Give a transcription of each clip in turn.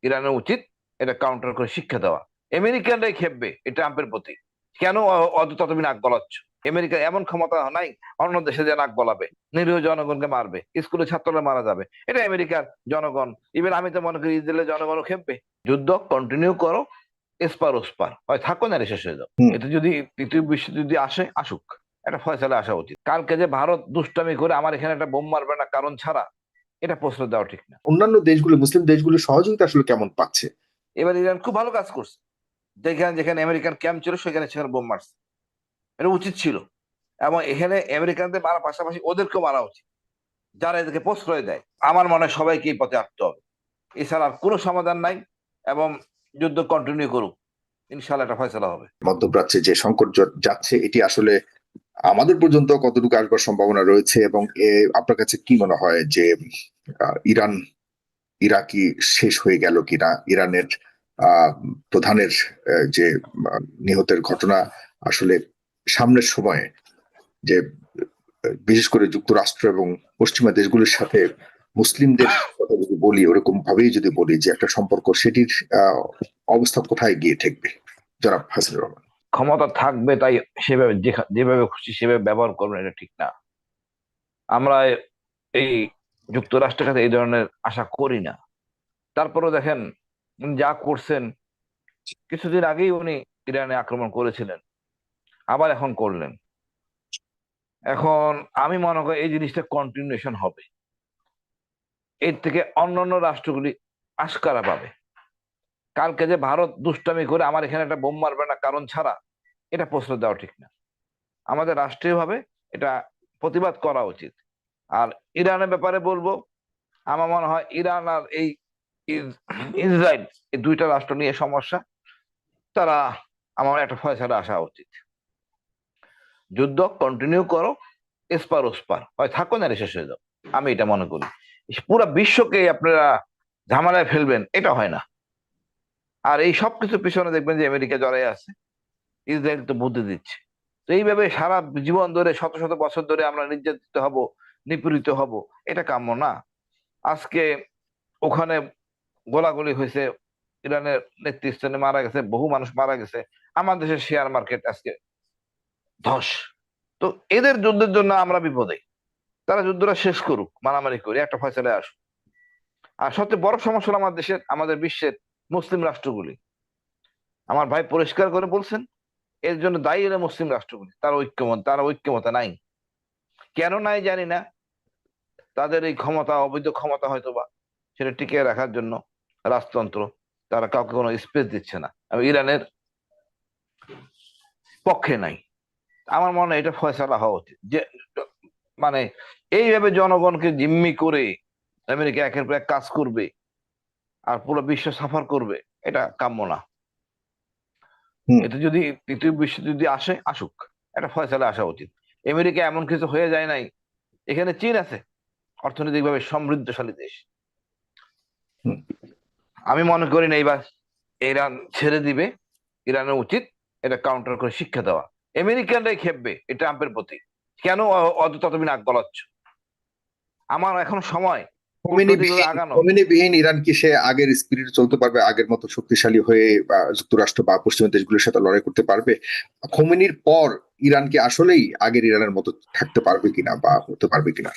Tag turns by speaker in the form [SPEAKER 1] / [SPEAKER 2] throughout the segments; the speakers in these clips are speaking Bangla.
[SPEAKER 1] ইরানের উচিত এটা কাউন্টার করে শিক্ষা দেওয়া। আমেরিকানরাই খেপবে এই ট্রাম্পের প্রতি। কেন অযথা তুমি নাক গলাচ্ছ? আমেরিকা এমন ক্ষমতা নাই অন্য দেশে যে নাক গলাবে, নিরীহ জনগণকে মারবে, স্কুলে ছাত্ররা মারা যাবে। এটা আমেরিকার জনগণ, ইভেন আমি তো মনে করি ইসরায়েলের জনগণও খেপবে। যুদ্ধ কন্টিনিউ করো, এসপার ওসপার হয় থাকো না শেষ হয়ে যাও।
[SPEAKER 2] হুম।
[SPEAKER 1] এটা যদি তৃতীয় বিশ্বযুদ্ধ যদি আসে, আসুক, একটা ফয়সালা আসা উচিত। কালকে যে ভারত দুষ্টামি করে আমার এখানে একটা বোম মারবে না কারণ ছাড়া, এটা প্রশ্ন দেওয়া ঠিক না।
[SPEAKER 2] অন্যান্য দেশগুলো, মুসলিম দেশগুলো সহযোগিতা আসলে কেমন পাচ্ছে?
[SPEAKER 1] এবার ইরান খুব ভালো কাজ করছে, যেখানে যেখানে আমেরিকান ক্যাম্প ছিল সেখানে সেখানে বোম মারছে। এটা উচিত ছিল। এবং এখানে আমেরিকানদের মারা পাশাপাশি ওদেরকেও মারা উচিত, যারা এদেরকে প্রশ্রয় দেয়। আমার মনে হয় সবাইকে এই পথে আসতে হবে, এছাড়া আর কোনো সমাধান নাই। এবং যুদ্ধ কন্টিনিউ করুক, ইনশাল্লাহ এটা ফয়সালা হবে।
[SPEAKER 2] মধ্যপ্রাচ্যে যে সংকট যাচ্ছে, এটি আসলে আমাদের পর্যন্ত কতটুকু আসবার সম্ভাবনা রয়েছে, এবং আপনার কাছে কি মনে হয় যে ইরান ইরাকি শেষ হয়ে গেল কিনা? ইরানের প্রধানের যে নিহতের ঘটনা আসলে সামনের সময়ে যে বিশেষ করে যুক্তরাষ্ট্র এবং পশ্চিমা দেশগুলোর সাথে মুসলিমদের কথা যদি বলি, ওরকম ভাবেই যদি বলি যে একটা সম্পর্ক, সেটির অবস্থা কোথায় গিয়ে ঠেকবে? জনাব হাসিনুর রহমান।
[SPEAKER 1] ক্ষমতা থাকবে তাই সেভাবে যেভাবে খুশি সেভাবে ব্যবহার করবেন, এটা ঠিক না। আমরা এই যুক্তরাষ্ট্রের কাছে এই ধরনের আশা করি না। তারপরেও দেখেন উনি যা করছেন। কিছুদিন আগেই উনি ইরানে আক্রমণ করেছিলেন, আবার এখন করলেন। এখন আমি মনে করি এই জিনিসটা কন্টিনিউশন হবে। এর থেকে অন্যান্য রাষ্ট্রগুলি আশকারা পাবে। কালকে যে ভারত দুষ্টামি করে আমার এখানে একটা বোম মারবে না কারণ ছাড়া, এটা প্রশ্ন দেওয়া ঠিক না। আমাদের রাষ্ট্রীয়ভাবে এটা প্রতিবাদ করা উচিত। আর ইরানের ব্যাপারে বলবো, আমার মনে হয় ইরান আর এই ইসরায়েল, এই দুইটা রাষ্ট্র নিয়ে সমস্যা। তারা আমার একটা ফয়সালা আসা উচিত। যুদ্ধ কন্টিনিউ করো, এসপার ওসপার হয় থাকো না শেষ হয়ে যাও। আমি এটা মনে করি। পুরো বিশ্বকে আপনারা ঝামেলায় ফেলবেন, এটা হয় না। আর এই সবকিছুর পিছনে দেখবেন যে আমেরিকা জড়াই আছে, ইসরায়েল তো বুদ্ধি দিচ্ছে। তো এইভাবে সারা জীবন ধরে শত শত বছর ধরে আমরা নির্যাতিত হব, নিপীড়িত হব, এটা কাম্য না। আজকে ওখানে গোলাগুলি হয়েছে, ইরানের নেতৃস্থানে মারা গেছে, বহু মানুষ মারা গেছে। আমার দেশের শেয়ার মার্কেট আজকে ধস। তো এদের যুদ্ধের জন্য আমরা বিপদে। তারা যুদ্ধটা শেষ করুক, মারামারি করে একটা ফয়সালায় আসুক। আর সবচেয়ে বড় সমস্যা হলো আমাদের দেশের, আমাদের বিশ্বের মুসলিম রাষ্ট্রগুলি। আমার ভাই পরিষ্কার করে বলছেন, এর জন্য দায়ী হলো মুসলিম রাষ্ট্রগুলি। তারা ঐক্যমত নাই। কেন নাই জানি না। তাদের এই ক্ষমতা, অবৈধ ক্ষমতা হয়তো বা সেটা টিকিয়ে রাখার জন্য রাজতন্ত্র, তারা কাউকে কোনো স্পেস দিচ্ছে না। আমি ইরানের পক্ষে নাই। আমার মনে হয় এটা ফয়সালা হওয়া উচিত যে মানে এইভাবে জনগণকে জিম্মি করে আমেরিকা একের পর এক কাজ করবে আর পুরো বিশ্ব সাফার করবে, এটা কাম্য না।
[SPEAKER 2] হুম।
[SPEAKER 1] এটা যদি তৃতীয় বিশ্বযুদ্ধ যদি আসে, আসুক, একটা ফয়সালা আসা উচিত। আমেরিকা এমন কিছু হয়ে যায় নাই। এখানে চীন আছে, অর্থনৈতিকভাবে সমৃদ্ধশালী দেশ।
[SPEAKER 2] হুম।
[SPEAKER 1] আমি মনে করি না এইবার ইরান ছেড়ে দিবে। ইরানের উচিত এটা কাউন্টার করে শিক্ষা দেওয়া। আমেরিকানরাই খেপবে এই ট্রাম্পের প্রতি। কেন অযথা তুমি নাক গলাচ্ছ? আমার এখন সময় কূটনৈতিকভাবে আগানো।
[SPEAKER 2] খোমেনিবিহীন ইরান কি সে আগের স্পিরিট চলতে পারবে? আগের মতো শক্তিশালী হয়ে যুক্তরাষ্ট্র বা পশ্চিমা দেশগুলোর সাথে লড়াই করতে পারবে? খোমেনির পর ইরান কি আসলেই আগের ইরানের মতো থাকতে পারবে কিনা বা হতে পারবে কিনা?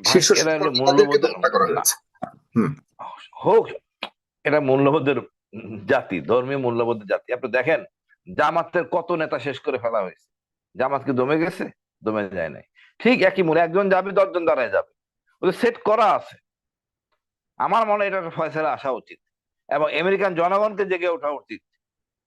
[SPEAKER 1] ভাই
[SPEAKER 2] শীর্ষ
[SPEAKER 1] এরা হলো
[SPEAKER 2] তাদেরকে তো
[SPEAKER 1] মূল্যবোধের
[SPEAKER 2] হত্যা করা
[SPEAKER 1] না
[SPEAKER 2] হয়েছে। হুম।
[SPEAKER 1] হোক, এটা মূল্যবোধের জাতি, ধর্মীয় মূল্যবোধের জাতি। আপনি দেখেন জামাতের কত নেতা শেষ করে ফেলা হয়েছে। জামাত কি দমে গেছে? দমে যায় নাই। ঠিক একই মূল্য, একজন যাবে 10 জন দাঁড়ায় যাবে, ওদের সেট করা আছে। আমার মনে হয় এটা ফয়সালা আসা উচিত। এবং আমেরিকান জনগণকে জেগে ওঠা উচিত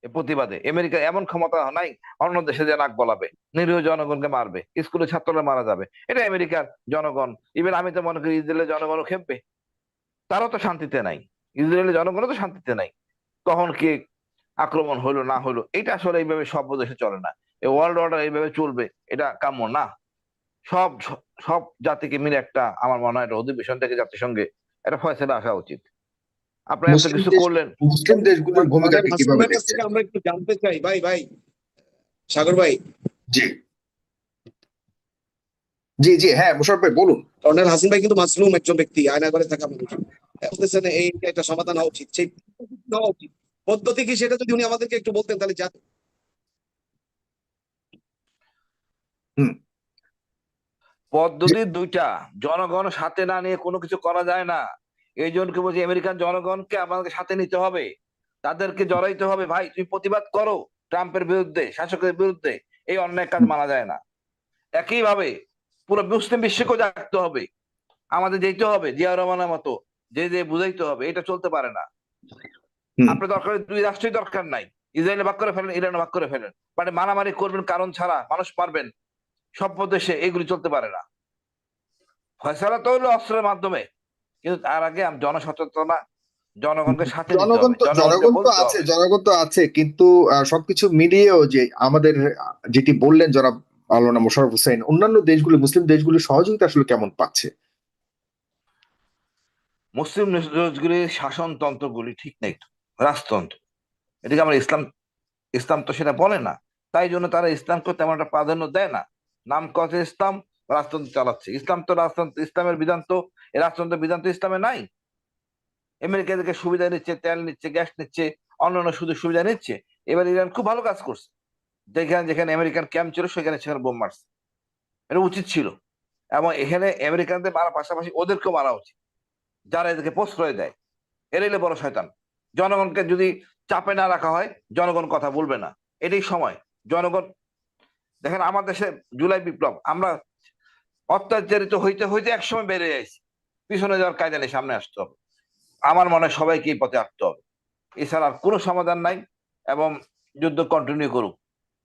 [SPEAKER 1] এ প্রতিবাদে। আমেরিকা এমন ক্ষমতা নাই অন্য দেশে যে নাক গলাবে, নিরীহ জনগণকে মারবে, স্কুলে ছাত্ররা মারা যাবে। এটা আমেরিকার জনগণ, ইভেন আমি তো মনে করি ইসরায়েলের জনগণও খেপবে। তারাও তো শান্তিতে নাই, ইসরায়েলের জনগণও তো শান্তিতে নাই। কখন কি আক্রমণ হলো না হলো, এটা আসলে এইভাবে সব দেশে চলে না। এই ওয়ার্ল্ড অর্ডার এইভাবে চলবে, এটা কাম্য না। সব সব জাতিকে মিলে একটা, আমার মনে হয় একটা অধিবেশন থেকে জাতিসংঘে একটা ফয়সালা আসা উচিত। আপনারা এত কিছু করলেন।
[SPEAKER 2] মুসলিম দেশগুলোর ভূমিকাকে কিভাবে
[SPEAKER 3] হাসিমের কাছ
[SPEAKER 2] দেখছেন?
[SPEAKER 3] থেকে আমরা একটু জানতে চাই, ভাই ভাই সাগর ভাই,
[SPEAKER 2] জি, জি, জি, হ্যাঁ, মোশাররফ ভাই বলুন।
[SPEAKER 3] কর্নেল হাসিম ভাই কিন্তু মাসলুম একজন ব্যক্তি, আয়নাঘরে থাকা মানুষ। বলতেছেন এই একটা সমাধান হওয়া উচিত, সেই হওয়া উচিত পদ্ধতি কি সেটা যদি উনি আমাদেরকে একটু বলতেন তাহলে
[SPEAKER 2] হুম।
[SPEAKER 1] পদ্ধতি দুইটা, জনগণ সাথে না নিয়ে কোনো কিছু করা যায় না। এই জন্য বলছি আমেরিকান জনগণকে আমাদের সাথে নিতে হবে, তাদেরকে জড়াইতে হবে। ভাই তুমি প্রতিবাদ করো ট্রাম্পের বিরুদ্ধে, শাসকের বিরুদ্ধে, এই অন্যায় কাজ মানা যায় না। একইভাবে পুরো মুসলিম বিশ্বকেও জাগতে হবে, আমাদের যেতে হবে জিয়া রহমানের মতো, যে যে বুঝাইতে হবে এটা চলতে পারে না।
[SPEAKER 2] হুম।
[SPEAKER 1] আপনার দরকার দুই রাষ্ট্রই দরকার নাই, ইসরায়েল ভাগ করে ফেলেন, ইরান ভাগ করে ফেলেন, মানে মারামারি করবেন কারণ ছাড়া, মানুষ পারবেন, সব দেশে এগুলি চলতে পারে না। ফয়সালা তো হলো অস্ত্রের মাধ্যমে, কিন্তু তার আগে জনসচেতনতা, জনগণকে সাথে নিতে
[SPEAKER 2] জনগণ
[SPEAKER 1] হবে,
[SPEAKER 2] তো
[SPEAKER 1] জনগণকে
[SPEAKER 2] জনগণ তো
[SPEAKER 1] বলতে
[SPEAKER 2] আছে,
[SPEAKER 1] হবে।
[SPEAKER 2] জনগণ তো আছে, কিন্তু সবকিছু মিলিয়েও যে আমাদের যেটি বললেন জনাব মাওলানা মোশাররফ হোসেন, অন্যান্য দেশগুলো, মুসলিম দেশগুলো সহযোগিতা আসলে কেমন পাচ্ছে?
[SPEAKER 1] মুসলিম দেশগুলির শাসনতন্ত্রগুলি ঠিক নেই তো, রাজতন্ত্র, এটাকে আমরা ইসলাম, ইসলাম তো সেটা বলে না, তাই জন্য তারা ইসলামকে তেমন একটা প্রাধান্য দেয় না। নাম কথা ইসলাম, রাজতন্ত্র চালাচ্ছে। ইসলাম তো রাজতন্ত্র, ইসলামের বিধান তো, এই রাজতন্ত্রের বিধান তো ইসলামে নাই। আমেরিকা থেকে সুবিধা নিচ্ছে, তেল নিচ্ছে, গ্যাস নিচ্ছে, অন্যান্য সুযোগ সুবিধা নিচ্ছে। এবার ইরান খুব ভালো কাজ করছে, যেখানে যেখানে আমেরিকান ক্যাম্প ছিল সেখানে সেখানে বোম মারছে, এটা উচিত ছিল। এবং এখানে আমেরিকানদের মারা পাশাপাশি ওদেরকেও মারা উচিত, যারা এদেরকে প্রশ্রয় দেয়। এরাই হলো বড় শয়তান। জনগণকে যদি চাপে না রাখা হয়, জনগণ কথা বলবে না। এটাই সময়। জনগণ, দেখেন আমার দেশে জুলাই বিপ্লব, আমরা অত্যাচারিত হইতে হইতে একসময় বেড়ে যাইছি, পিছনে যাওয়ার কায়দা নেই, সামনে আসতে হবে। আমার মনে হয় সবাইকে এই পথে আসতে হবে, এছাড়া আর কোনো সমাধান নাই। এবং যুদ্ধ কন্টিনিউ করুক,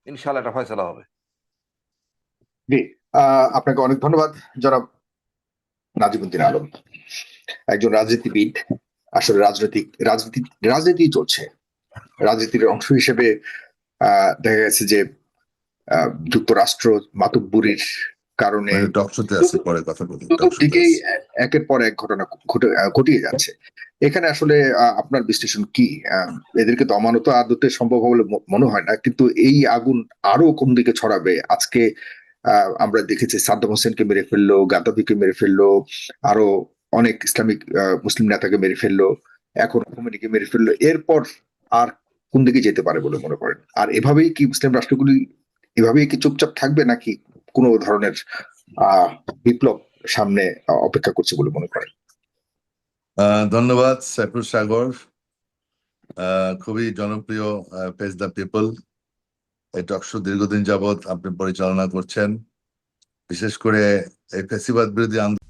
[SPEAKER 1] ইনশাল্লাহ এটা ফয়সালা হবে।
[SPEAKER 2] জি, আপনাকে অনেক ধন্যবাদ জনাব নাজিমুদ্দিন আলম, একজন রাজনীতিবিদ। আসলে রাজনীতি চলছে, রাজনীতির অংশ হিসেবে দেখা গেছে যে যুক্তরাষ্ট্র মাতব্বরির কারণে
[SPEAKER 4] টক শোতে আছে, পরে কথা বলি, টক শোতে
[SPEAKER 2] চতুর্দিকেই
[SPEAKER 4] আছে।
[SPEAKER 2] একের পর এক ঘটনা ঘটিয়ে যাচ্ছে। এখানে আসলে আপনার বিশ্লেষণ কি? এদেরকে দমানো তো আদতে সম্ভব বলে মনে হয় না, কিন্তু এই আগুন আরো কোন দিকে ছড়াবে? আজকে আমরা দেখেছি সাদ্দাম হোসেনকে মেরে ফেললো, গাদ্দাফিকে মেরে ফেললো, আরো অনেক ইসলামিক মুসলিম নেতাকে মেরে ফেললো, এখন খোমেনিকে মেরে ফেললো। এরপর আর কোন দিকে যেতে পারে বলে মনে করেন? আর এভাবেই কি মুসলিম রাষ্ট্রগুলি এভাবেই কি চুপচাপ থাকবে, নাকি কোনো ধরনের বিপ্লব সামনে অপেক্ষা করছে বলে মনে করেন?
[SPEAKER 4] ধন্যবাদ সাইফুল সাগর, খুবই জনপ্রিয় পেজ দ্য পিপল। এই টক শো দীর্ঘদিন যাবৎ আপনি পরিচালনা করছেন, বিশেষ করে এই ফ্যাসিবাদ বিরোধী আন্দোলন